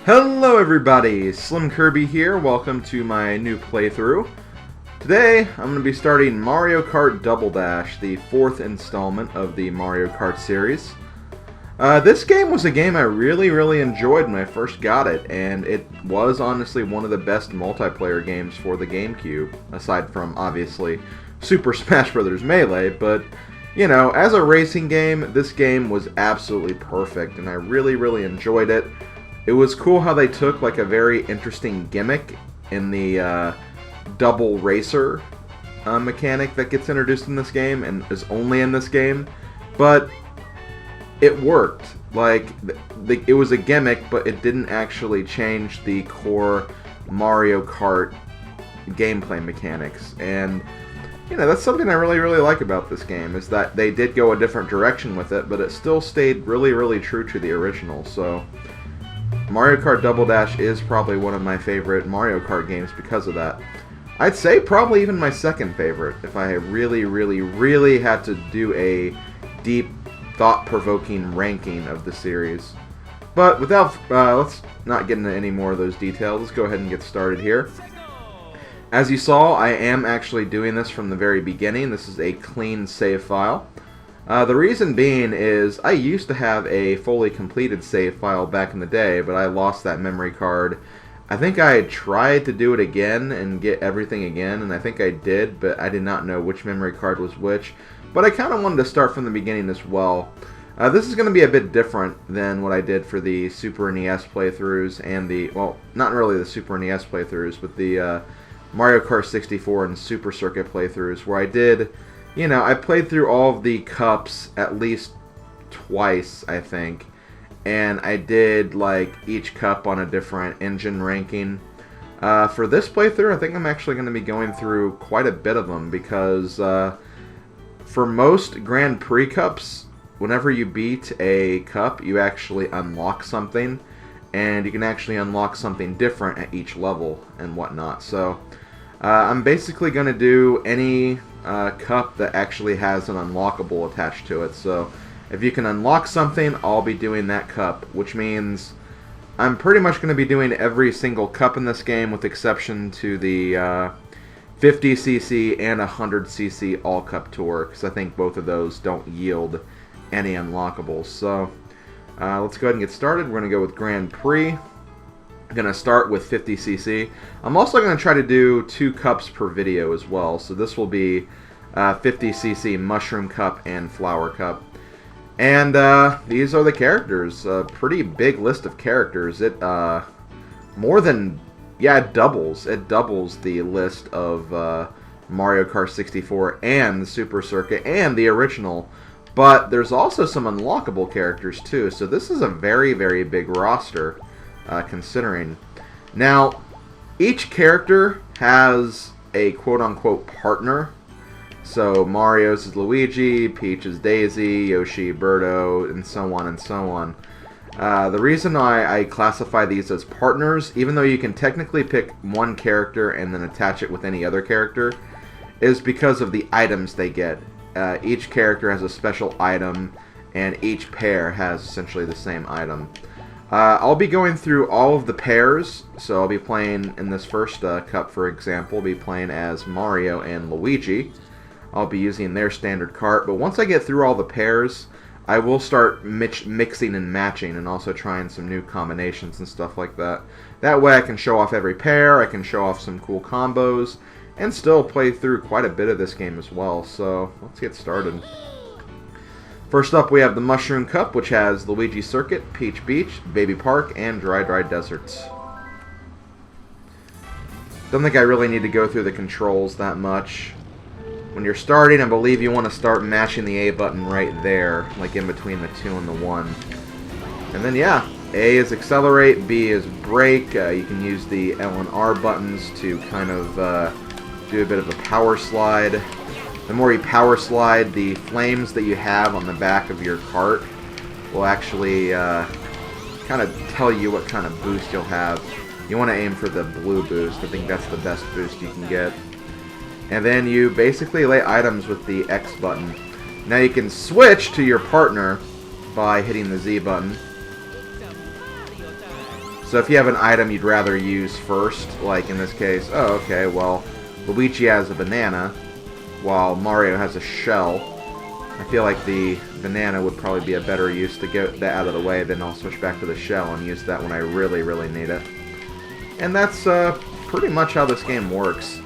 Hello everybody, SlimKirby here, welcome to my new playthrough. Today, I'm going to be starting Mario Kart Double Dash, the fourth installment of the Mario Kart series. This game was a game I really enjoyed when I first got it, and it was honestly one of the best multiplayer games for the Gamecube, aside from, obviously, Super Smash Bros. Melee, but, you know, as a racing game, this game was absolutely perfect, and I really enjoyed it. It was cool how they took like a very interesting gimmick in the double racer mechanic that gets introduced in this game and is only in this game, but it worked. Like, it was a gimmick, but it didn't actually change the core Mario Kart gameplay mechanics. And, you know, that's something I really like about this game, is that they did go a different direction with it, but it still stayed really true to the original. So Mario Kart Double Dash is probably one of my favorite Mario Kart games because of that. I'd say probably even my second favorite, if I really had to do a deep, thought-provoking ranking of the series. But without, let's not get into any more of those details. Let's go ahead and get started here. As you saw, I am actually doing this from the very beginning. This is a clean save file. The reason being is I used to have a fully completed save file back in the day, but I lost that memory card. I think I tried to do it again and get everything again, and I think I did, but I did not know which memory card was which. But I kind of wanted to start from the beginning as well. This is going to be a bit different than what I did for the Super NES playthroughs and the, well, not really the Super NES playthroughs, but the Mario Kart 64 and Super Circuit playthroughs, where I did, you know, I played through all of the cups at least twice, I think. And I did, like, each cup on a different engine ranking. For this playthrough, I think I'm actually going to be going through quite a bit of them, because for most Grand Prix cups, whenever you beat a cup, you actually unlock something. And you can actually unlock something different at each level and whatnot. So I'm basically going to do any cup that actually has an unlockable attached to it. So if you can unlock something, I'll be doing that cup, which means I'm pretty much going to be doing every single cup in this game, with exception to the 50cc and 100cc all cup tour, because I think both of those don't yield any unlockables. So let's go ahead and get started. We're going to go with Grand Prix. I'm going to start with 50cc. I'm also going to try to do 2 cups per video as well. So this will be 50cc Mushroom Cup and Flower Cup. And these are the characters. A pretty big list of characters. It more than, yeah, it doubles. It doubles the list of Mario Kart 64 and the Super Circuit and the original. But there's also some unlockable characters too. So this is a very big roster. Considering. Now, each character has a quote-unquote partner. So Mario's is Luigi, Peach is Daisy, Yoshi Birdo, and so on and so on. The reason I classify these as partners, even though you can technically pick one character and then attach it with any other character, is because of the items they get. Each character has a special item, and each pair has essentially the same item. I'll be going through all of the pairs, so I'll be playing in this first cup, for example, I'll be playing as Mario and Luigi. I'll be using their standard cart, but once I get through all the pairs, I will start mixing and matching, and also trying some new combinations and stuff like that. That way I can show off every pair, I can show off some cool combos, and still play through quite a bit of this game as well, so let's get started. First up, we have the Mushroom Cup, which has Luigi Circuit, Peach Beach, Baby Park, and Dry Deserts. Don't think I really need to go through the controls that much. When you're starting, I believe you want to start mashing the A button right there, like in between the 2 and the 1. And then, yeah, A is accelerate, B is brake. You can use the L and R buttons to kind of do a bit of a power slide. The more you power slide, the flames that you have on the back of your cart will actually kind of tell you what kind of boost you'll have. You want to aim for the blue boost. I think that's the best boost you can get. And then you basically lay items with the X button. Now you can switch to your partner by hitting the Z button. So if you have an item you'd rather use first, like in this case, oh, okay, well, Luigi has a banana, while Mario has a shell. I feel like the banana would probably be a better use to get that out of the way, then I'll switch back to the shell and use that when I really, really need it. And that's pretty much how this game works.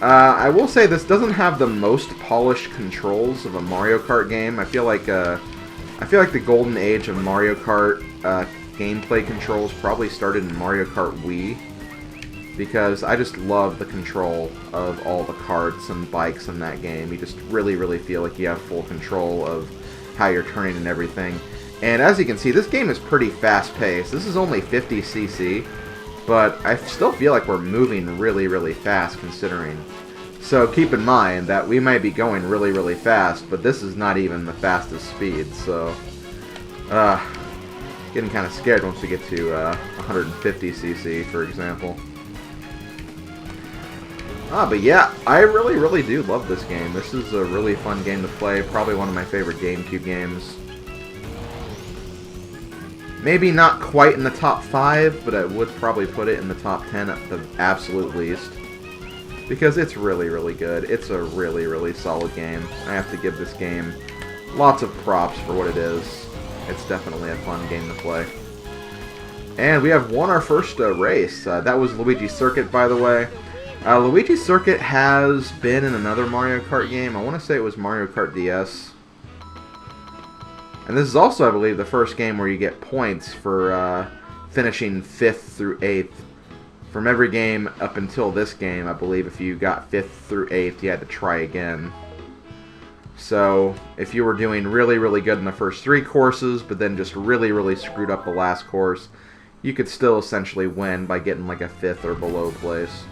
I will say this doesn't have the most polished controls of a Mario Kart game. I feel like the golden age of Mario Kart gameplay controls probably started in Mario Kart Wii, because I just love the control of all the karts and bikes in that game. You just really, really feel like you have full control of how you're turning and everything. And as you can see, this game is pretty fast-paced. This is only 50cc, but I still feel like we're moving really, really fast considering. So keep in mind that we might be going really, really fast, but this is not even the fastest speed, so getting kind of scared once we get to 150cc, for example. But yeah, I really, really do love this game. This is a really fun game to play, probably one of my favorite GameCube games. Maybe not quite in the top 5, but I would probably put it in the top 10 at the absolute least. Because it's really, really good. It's a really, really solid game. I have to give this game lots of props for what it is. It's definitely a fun game to play. And we have won our first race. That was Luigi Circuit, by the way. Luigi Circuit has been in another Mario Kart game. I want to say it was Mario Kart DS. And this is also, I believe, the first game where you get points for finishing 5th through 8th. From every game up until this game, I believe if you got 5th through 8th, you had to try again. So, if you were doing really, really good in the first 3 courses, but then just really, really screwed up the last course, you could still essentially win by getting like a 5th or below place.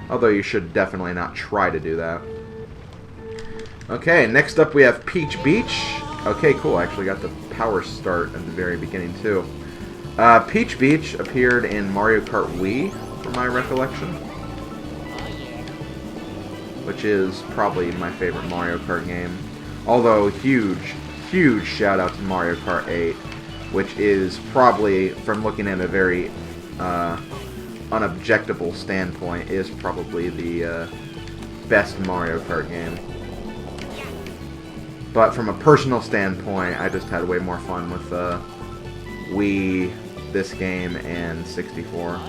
Although you should definitely not try to do that. Okay, next up we have Peach Beach. Okay, cool. I actually got the power start at the very beginning, too. Peach Beach appeared in Mario Kart Wii, from my recollection. Which is probably my favorite Mario Kart game. Although, huge, huge shout out to Mario Kart 8, which is probably, from looking at a very unobjectable standpoint, is probably the best Mario Kart game. But from a personal standpoint, I just had way more fun with Wii, this game, and 64.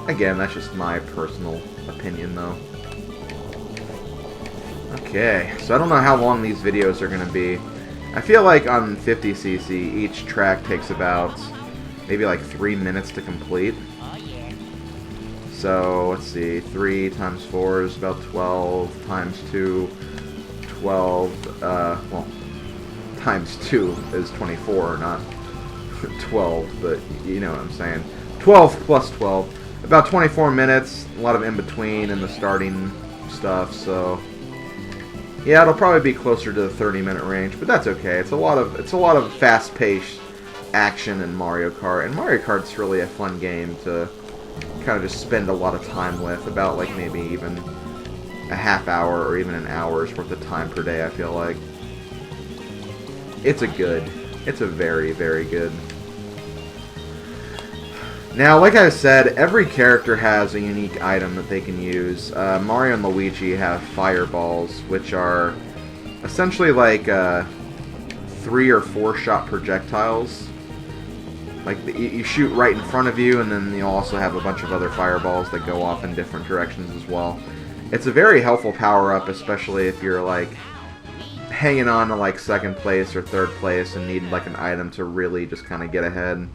Again, that's just my personal opinion, though. Okay, so I don't know how long these videos are going to be. I feel like on 50cc, each track takes about maybe like 3 minutes to complete. So, let's see, 3 times 4 is about 12, times 2, 12, well, times 2 is 24, not 12, but you know what I'm saying. 12 plus 12, about 24 minutes, a lot of in-between and the starting stuff, so yeah, it'll probably be closer to the 30-minute range, but that's okay. It's a lot of fast-paced action in Mario Kart, and Mario Kart's really a fun game to kind of just spend a lot of time with, about like maybe even a half hour or even an hour's worth of time per day, I feel like. It's a very, very good. Now, like I said, every character has a unique item that they can use. Mario and Luigi have fireballs, which are essentially like 3 or 4 shot projectiles. Like, you shoot right in front of you, and then you also have a bunch of other fireballs that go off in different directions as well. It's a very helpful power-up, especially if you're, like, hanging on to, like, 2nd place or 3rd place and need, like, an item to really just kind of get ahead.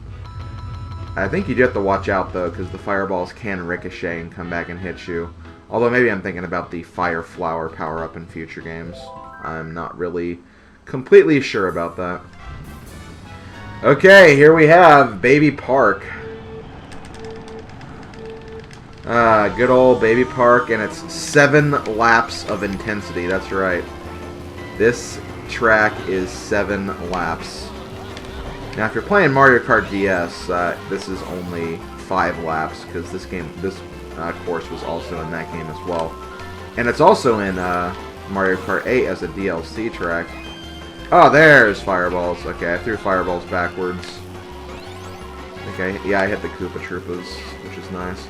I think you do have to watch out, though, because the fireballs can ricochet and come back and hit you. Although maybe I'm thinking about the Fire Flower power-up in future games. I'm not really completely sure about that. Okay, here we have Baby Park. Good old Baby Park, and it's 7 laps of intensity. That's right. This track is 7 laps. Now, if you're playing Mario Kart DS, this is only 5 laps, because this course was also in that game as well. And it's also in Mario Kart 8 as a DLC track. Oh, there's fireballs. Okay, I threw fireballs backwards. Yeah, I hit the Koopa Troopas, which is nice.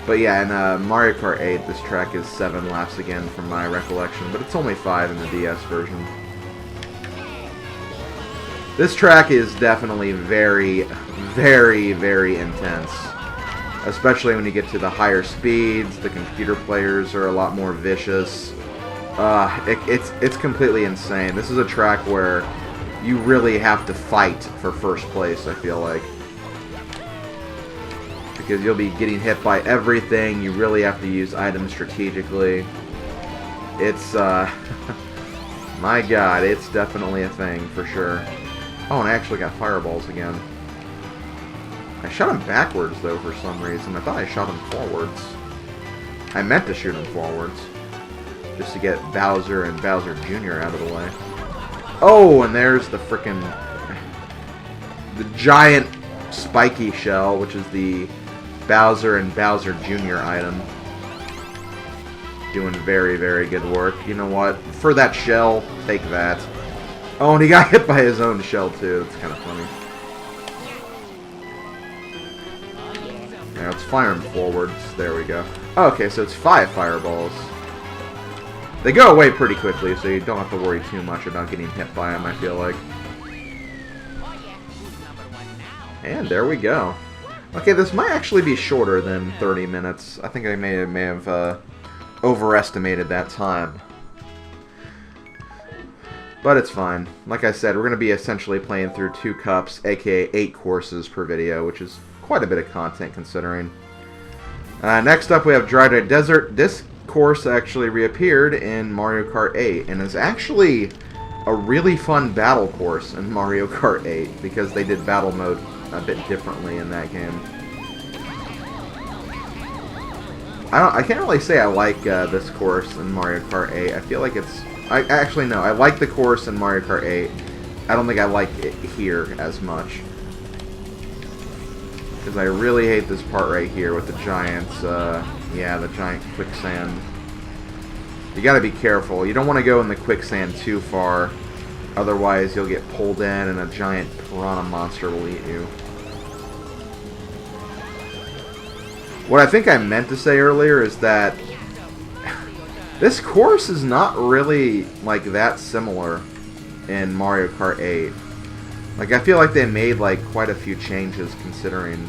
But yeah, in Mario Kart 8, this track is 7 laps again from my recollection, but it's only 5 in the DS version. This track is definitely very, very, very intense. Especially when you get to the higher speeds, the computer players are a lot more vicious. It's completely insane. This is a track where you really have to fight for first place, I feel like. Because you'll be getting hit by everything, you really have to use items strategically. It's, my god, it's definitely a thing, for sure. Oh, and I actually got fireballs again. I shot him backwards, though, for some reason. I thought I shot him forwards. I meant to shoot him forwards. Just to get Bowser and Bowser Jr. out of the way. Oh, and there's the frickin' the giant spiky shell, which is the Bowser and Bowser Jr. item. Doing very, very good work. You know what? For that shell, take that. Oh, and he got hit by his own shell, too. That's kind of funny. Now, let's fire him forwards. There we go. Oh, okay, so it's 5 fireballs. They go away pretty quickly, so you don't have to worry too much about getting hit by them, I feel like. And there we go. Okay, this might actually be shorter than 30 minutes. I think I may have overestimated that time. But it's fine. Like I said, we're going to be essentially playing through 2 cups, aka 8 courses per video, which is quite a bit of content considering. Next up we have Dry Dry Desert. This course actually reappeared in Mario Kart 8 and is actually a really fun battle course in Mario Kart 8 because they did battle mode a bit differently in that game. I can't really say I like this course in Mario Kart 8. I feel like it's... Actually, no. I like the course in Mario Kart 8. I don't think I like it here as much. Because I really hate this part right here with the giant, yeah, the giant quicksand. You gotta be careful. You don't want to go in the quicksand too far. Otherwise, you'll get pulled in and a giant piranha monster will eat you. What I think I meant to say earlier is that this course is not really, like, that similar in Mario Kart 8. Like, I feel like they made, like, quite a few changes considering...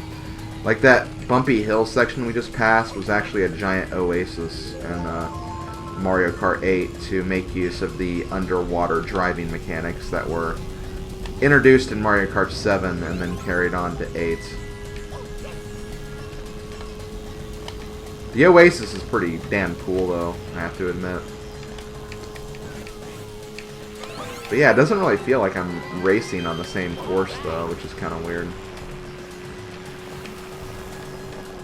Like, that bumpy hill section we just passed was actually a giant oasis in Mario Kart 8 to make use of the underwater driving mechanics that were introduced in Mario Kart 7 and then carried on to 8. The oasis is pretty damn cool, though, I have to admit. But yeah, it doesn't really feel like I'm racing on the same course, though, which is kind of weird.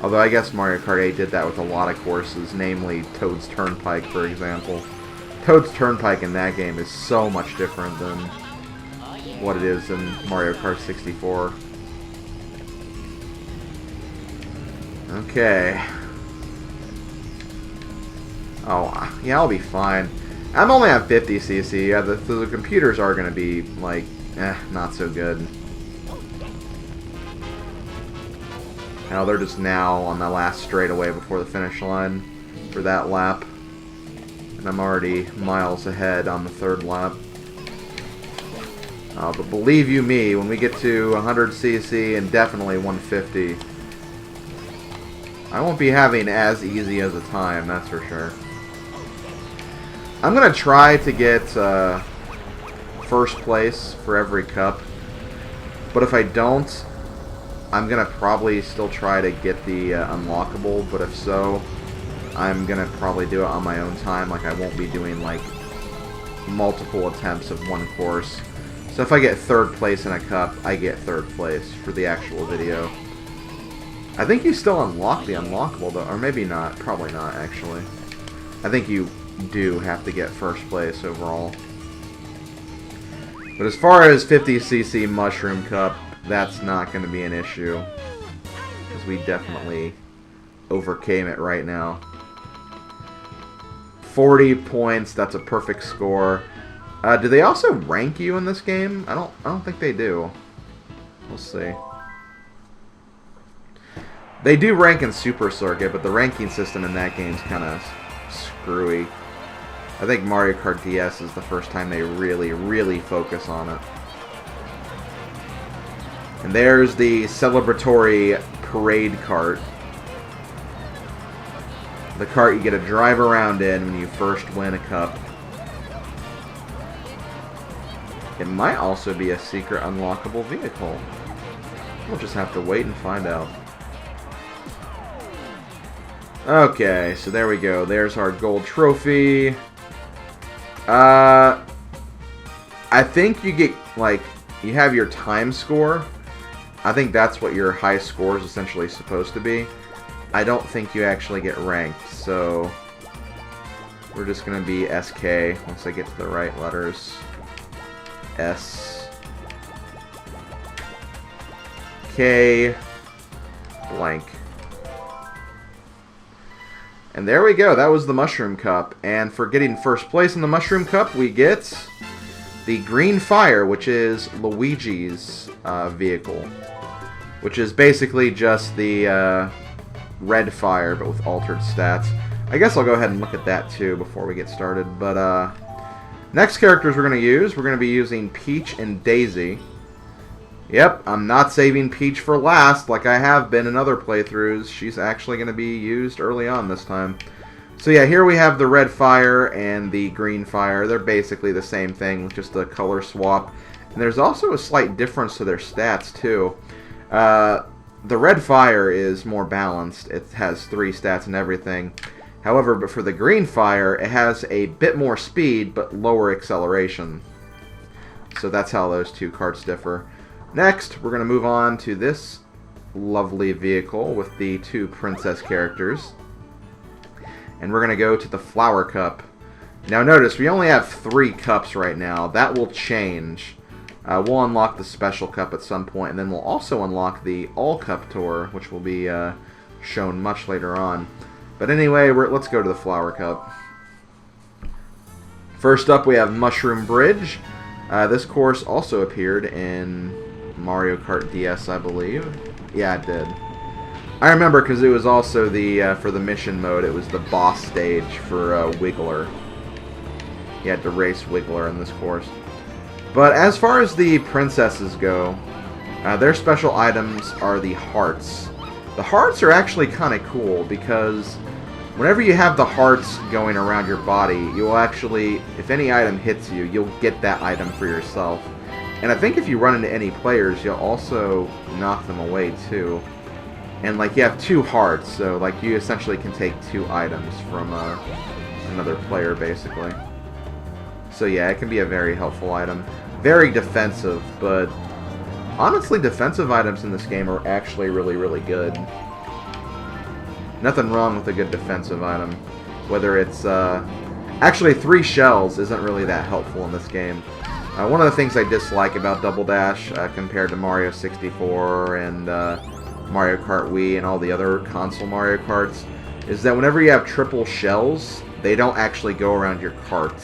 Although I guess Mario Kart 8 did that with a lot of courses, namely Toad's Turnpike, for example. Toad's Turnpike in that game is so much different than what it is in Mario Kart 64. Okay. Oh, yeah, I'll be fine. I'm only on 50cc. Yeah, the computers are going to be, like, not so good. Now they're just now on the last straightaway before the finish line for that lap. And I'm already miles ahead on the 3rd lap. But believe you me, when we get to 100cc and definitely 150, I won't be having as easy as a time, that's for sure. I'm going to try to get first place for every cup. But if I don't, I'm going to probably still try to get the unlockable. But if so, I'm going to probably do it on my own time. Like, I won't be doing, like, multiple attempts of one course. So if I get 3rd place in a cup, I get 3rd place for the actual video. I think you still unlock the unlockable, though. Or maybe not. Probably not, actually. I think you do have to get 1st place overall. But as far as 50cc Mushroom Cup, that's not going to be an issue. Because we definitely overcame it right now. 40 points, that's a perfect score. Do they also rank you in this game? I don't think they do. We'll see. They do rank in Super Circuit, but the ranking system in that game is kind of screwy. I think Mario Kart DS is the first time they really focus on it. And there's the celebratory parade cart. The cart you get to drive around in when you first win a cup. It might also be a secret unlockable vehicle. We'll just have to wait and find out. Okay, so there we go. There's our gold trophy. I think you get, like, you have your time score. I think that's what your high score is essentially supposed to be. I don't think you actually get ranked, so we're just going to be SK once I get to the right letters. S K blank. And there we go. That was the Mushroom Cup. And for getting first place in the Mushroom Cup, we get the Green Fire, which is Luigi's vehicle. Which is basically just the Red Fire, but with altered stats. I guess I'll go ahead and look at that too before we get started. But next characters we're going to be using Peach and Daisy. Yep, I'm not saving Peach for last like I have been in other playthroughs. She's actually going to be used early on this time. So yeah, here we have the Red Fire and the Green Fire. They're basically the same thing, with just a color swap. And there's also a slight difference to their stats too. The Red Fire is more balanced. It has 3 stats and everything. However, but for the Green Fire, it has a bit more speed, but lower acceleration. So that's how those two karts differ. Next, we're going to move on to this lovely vehicle with the 2 princess characters. And we're going to go to the Flower Cup. Now notice, we only have 3 cups right now. That will change. We'll unlock the Special Cup at some point, and then we'll also unlock the All Cup Tour, which will be shown much later on. But anyway, let's go to the Flower Cup. First up, we have Mushroom Bridge. This course also appeared in Mario Kart DS, I believe. Yeah, it did. I remember because it was also the for the mission mode. It was the boss stage for Wiggler. You had to race Wiggler in this course. But as far as the princesses go, their special items are the hearts. The hearts are actually kind of cool because whenever you have the hearts going around your body, you'll actually, if any item hits you, you'll get that item for yourself. And I think if you run into any players, you'll also knock them away too. And like you have 2 hearts, so like you essentially can take 2 items from another player basically. So yeah, it can be a very helpful item. Very defensive, but honestly defensive items in this game are actually really good. Nothing wrong with a good defensive item. Whether it's actually 3 shells isn't really that helpful in this game. One of the things I dislike about Double Dash compared to Mario 64 and Mario Kart Wii and all the other console Mario Karts is that whenever you have triple shells, they don't actually go around your cart.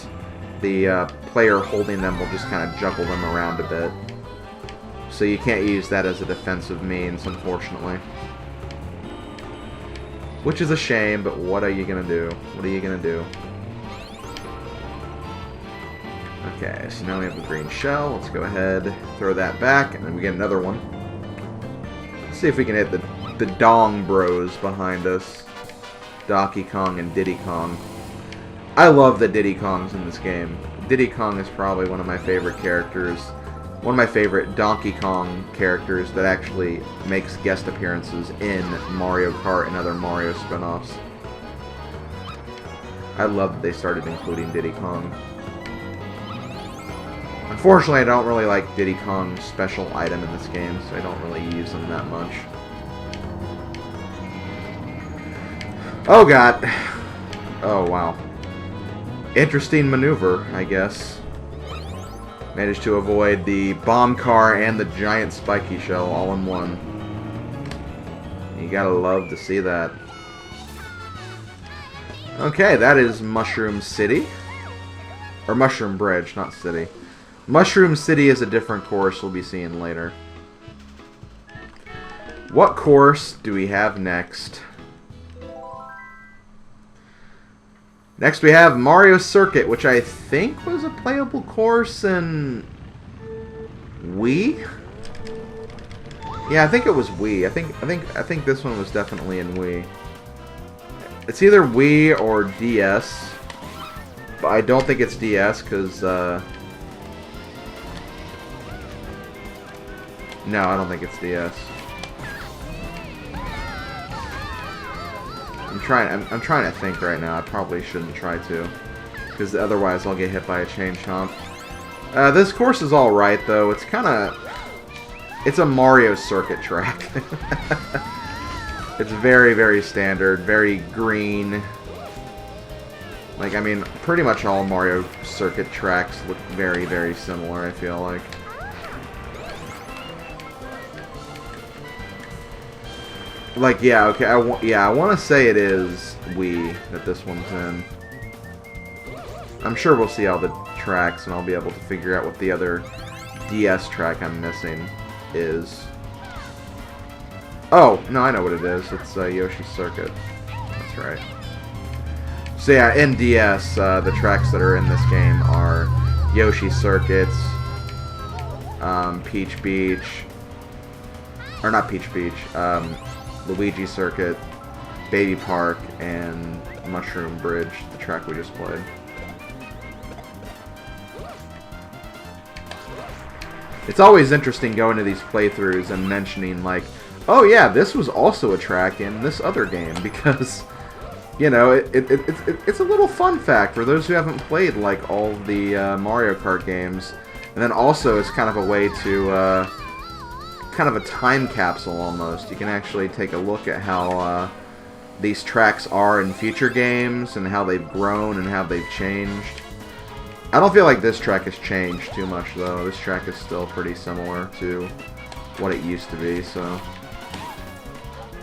The player holding them will just kind of juggle them around a bit. So you can't use that as a defensive means, unfortunately. Which is a shame, but what are you going to do? What are you going to do? Okay, so now we have the green shell. Let's go ahead, throw that back, and then we get another one. Let's see if we can hit the Dong Bros behind us. Donkey Kong and Diddy Kong. I love the Diddy Kongs in this game. Diddy Kong is probably one of my favorite characters. One of my favorite Donkey Kong characters that actually makes guest appearances in Mario Kart and other Mario spin-offs. I love that they started including Diddy Kong. Unfortunately, I don't really like Diddy Kong's special item in this game, so I don't really use them that much. Oh god. Oh wow. Interesting maneuver, I guess. Managed to avoid the bomb car and the giant spiky shell all in one. You gotta love to see that. Okay, that is Mushroom City. Or Mushroom Bridge, not City. Mushroom City is a different course we'll be seeing later. What course do we have next? Next we have Mario Circuit, which I think was a playable course in Wii. Yeah, I think it was Wii. I think this one was definitely in Wii. It's either Wii or DS, but I don't think it's DS because no, I don't think it's DS. I'm trying to think right now. I probably shouldn't try to, because otherwise I'll get hit by a chain chomp. This course is all right though. It's a Mario Circuit track. It's very, very standard, very green. Like, I mean, pretty much all Mario Circuit tracks look very, very similar, I feel like. Like, yeah, okay, I want to say it is Wii that this one's in. I'm sure we'll see all the tracks and I'll be able to figure out what the other DS track I'm missing is. Oh, no, I know what it is. It's Yoshi's Circuit. That's right. So yeah, in DS, the tracks that are in this game are Yoshi Circuits, Peach Beach, or not Peach Beach, Luigi Circuit, Baby Park, and Mushroom Bridge, the track we just played. It's always interesting going to these playthroughs and mentioning, like, oh yeah, this was also a track in this other game, because, you know, it's a little fun fact for those who haven't played, like, all the Mario Kart games. And then also, it's kind of a way to, kind of a time capsule almost. You can actually take a look at how these tracks are in future games and how they've grown and how they've changed. I don't feel like this track has changed too much though. This track is still pretty similar to what it used to be, so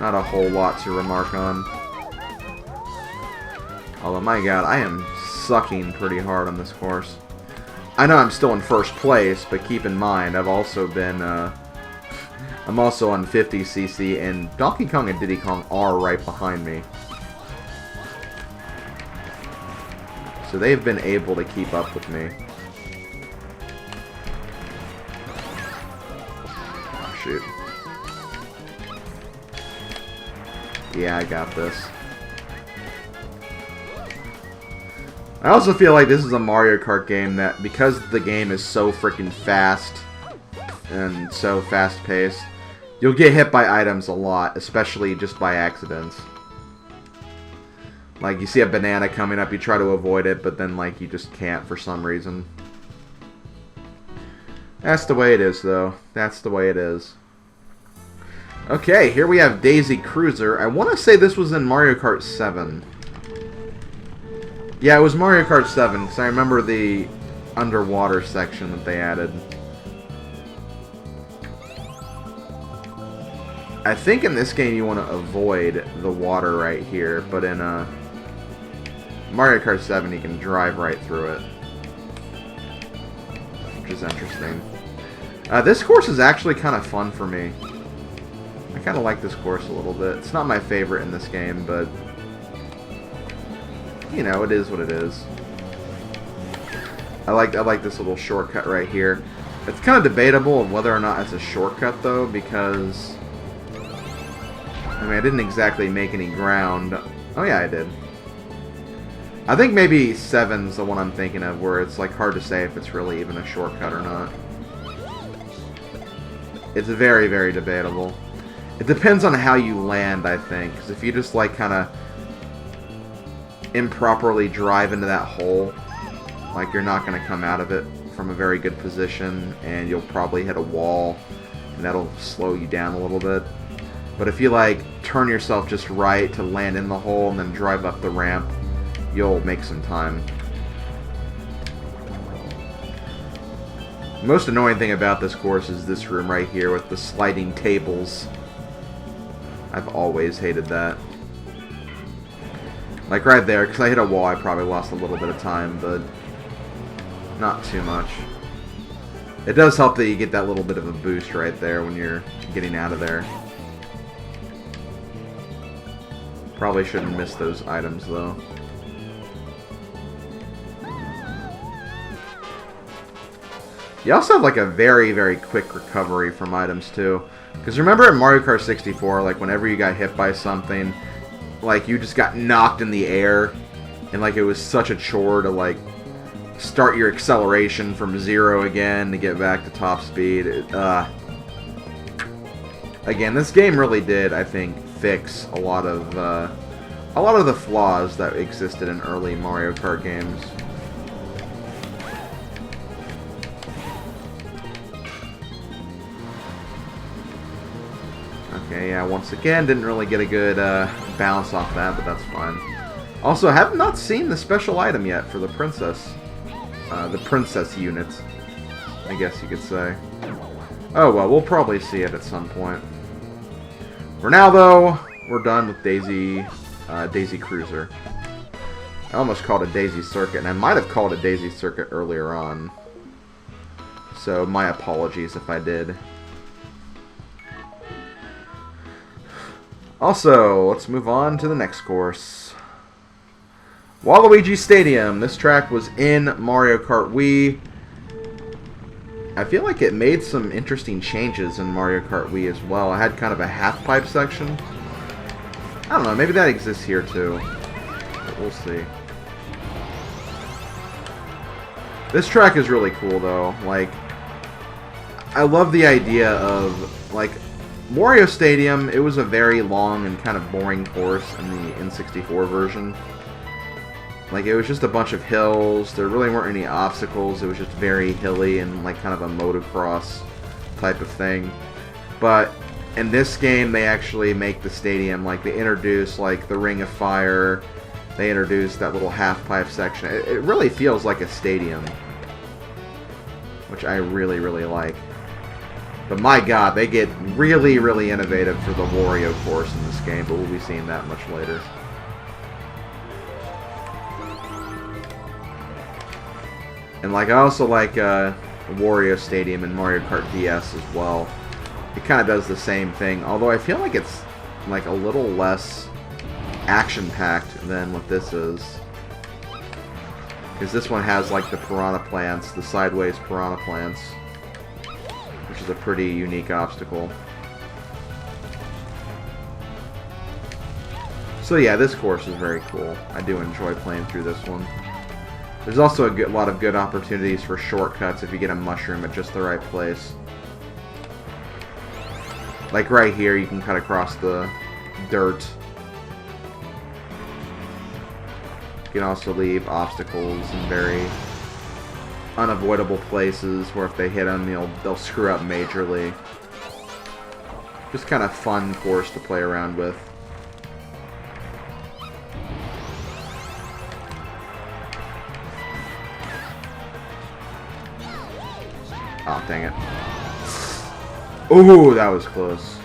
not a whole lot to remark on. Although, my god, I am sucking pretty hard on this course. I know I'm still in first place, but keep in mind I've also been I'm also on 50cc, and Donkey Kong and Diddy Kong are right behind me. So they've been able to keep up with me. Oh, shoot. Yeah, I got this. I also feel like this is a Mario Kart game that, because the game is so freaking fast and so fast-paced, you'll get hit by items a lot, especially just by accidents. Like, you see a banana coming up, you try to avoid it, but then, like, you just can't for some reason. That's the way it is, though. That's the way it is. Okay, here we have Daisy Cruiser. I want to say this was in Mario Kart 7. Yeah, it was Mario Kart 7, because I remember the underwater section that they added. I think in this game you want to avoid the water right here, but in Mario Kart 7 you can drive right through it, which is interesting. This course is actually kind of fun for me. I kind of like this course a little bit. It's not my favorite in this game, but you know, it is what it is. I like this little shortcut right here. It's kind of debatable of whether or not it's a shortcut though, because I mean, I didn't exactly make any ground. Oh yeah, I did. I think maybe 7's the one I'm thinking of, where it's like hard to say if it's really even a shortcut or not. It's very, very debatable. It depends on how you land, I think, because if you just like kind of improperly drive into that hole, like you're not going to come out of it from a very good position, and you'll probably hit a wall, and that'll slow you down a little bit. But if you like turn yourself just right to land in the hole and then drive up the ramp, you'll make some time. The most annoying thing about this course is this room right here with the sliding tables. I've always hated that. Like right there, because I hit a wall, I probably lost a little bit of time, but not too much. It does help that you get that little bit of a boost right there when you're getting out of there. Probably shouldn't miss those items, though. You also have, like, a very, very quick recovery from items, too. Because remember in Mario Kart 64, like, whenever you got hit by something, like, you just got knocked in the air, and, like, it was such a chore to, like, start your acceleration from 0 again to get back to top speed. Again, this game really did, I think, fix a lot of the flaws that existed in early Mario Kart games. Okay, yeah, once again, didn't really get a good bounce off that, but that's fine. Also, I have not seen the special item yet for the princess unit, I guess you could say. Oh well, we'll probably see it at some point. For now, though, we're done with Daisy Cruiser. I almost called it Daisy Circuit, and I might have called it Daisy Circuit earlier on. So, my apologies if I did. Also, let's move on to the next course. Waluigi Stadium. This track was in Mario Kart Wii. I feel like it made some interesting changes in Mario Kart Wii as well. I had kind of a half-pipe section. I don't know, maybe that exists here too. But we'll see. This track is really cool though. Like, I love the idea of, like, Wario Stadium. It was a very long and kind of boring course in the N64 version. Like, it was just a bunch of hills. There really weren't any obstacles. It was just very hilly and, like, kind of a motocross type of thing. But in this game, they actually make the stadium, like, they introduce, like, the Ring of Fire. They introduce that little half-pipe section. It really feels like a stadium, which I really, really like. But my god, they get really, really innovative for the Wario course in this game, but we'll be seeing that much later. And, like, I also like Wario Stadium in Mario Kart DS as well. It kind of does the same thing, although I feel like it's, like, a little less action-packed than what this is. Because this one has, like, the piranha plants, the sideways piranha plants, which is a pretty unique obstacle. So yeah, this course is very cool. I do enjoy playing through this one. There's also a lot of good opportunities for shortcuts if you get a mushroom at just the right place. Like right here, you can cut across the dirt. You can also leave obstacles in very unavoidable places where if they hit them, they'll screw up majorly. Just kind of fun course to play around with. Oh, dang it. Ooh, that was close.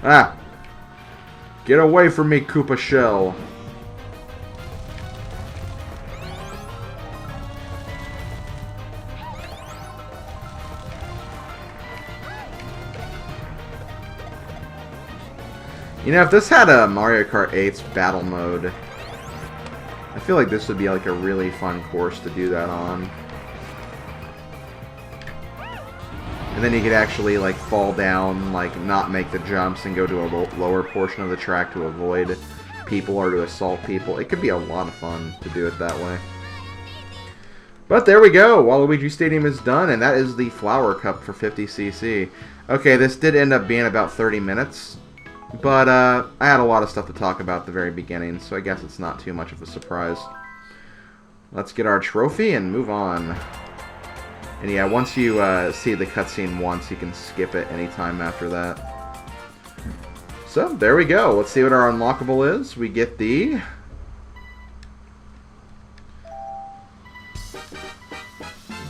Ah! Get away from me, Koopa Shell. You know, if this had a Mario Kart 8's battle mode, I feel like this would be like a really fun course to do that on. And then you could actually like fall down, like not make the jumps and go to a lower portion of the track to avoid people or to assault people. It could be a lot of fun to do it that way. But there we go. Waluigi Stadium is done, and that is the Flower Cup for 50cc. Okay, this did end up being about 30 minutes. But I had a lot of stuff to talk about at the very beginning, so I guess it's not too much of a surprise. Let's get our trophy and move on. And yeah, once you see the cutscene once, you can skip it anytime after that. So, there we go. Let's see what our unlockable is. We get the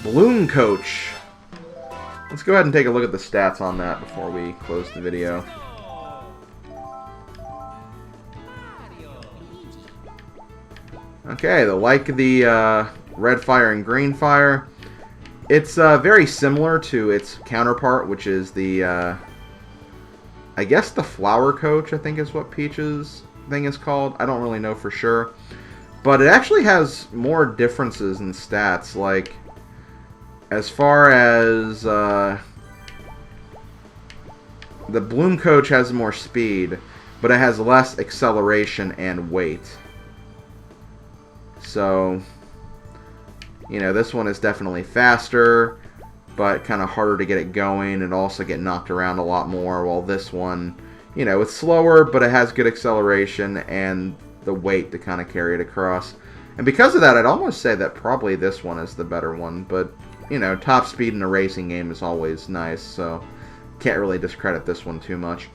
Balloon Coach. Let's go ahead and take a look at the stats on that before we close the video. Okay, like the red fire and green fire, It's very similar to its counterpart, which is the, I guess the Flower Coach, I think is what Peach's thing is called. I don't really know for sure. But it actually has more differences in stats, like, as far as, the Bloom Coach has more speed, but it has less acceleration and weight. So, you know, this one is definitely faster, but kind of harder to get it going and also get knocked around a lot more, while this one, you know, it's slower, but it has good acceleration and the weight to kind of carry it across. And because of that, I'd almost say that probably this one is the better one, but, you know, top speed in a racing game is always nice, so can't really discredit this one too much.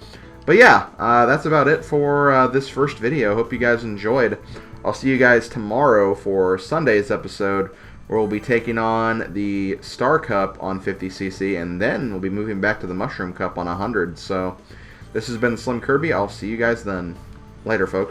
But yeah, that's about it for this first video. Hope you guys enjoyed. I'll see you guys tomorrow for Sunday's episode, where we'll be taking on the Star Cup on 50cc, and then we'll be moving back to the Mushroom Cup on 100. So this has been SlimKirby. I'll see you guys then. Later, folks.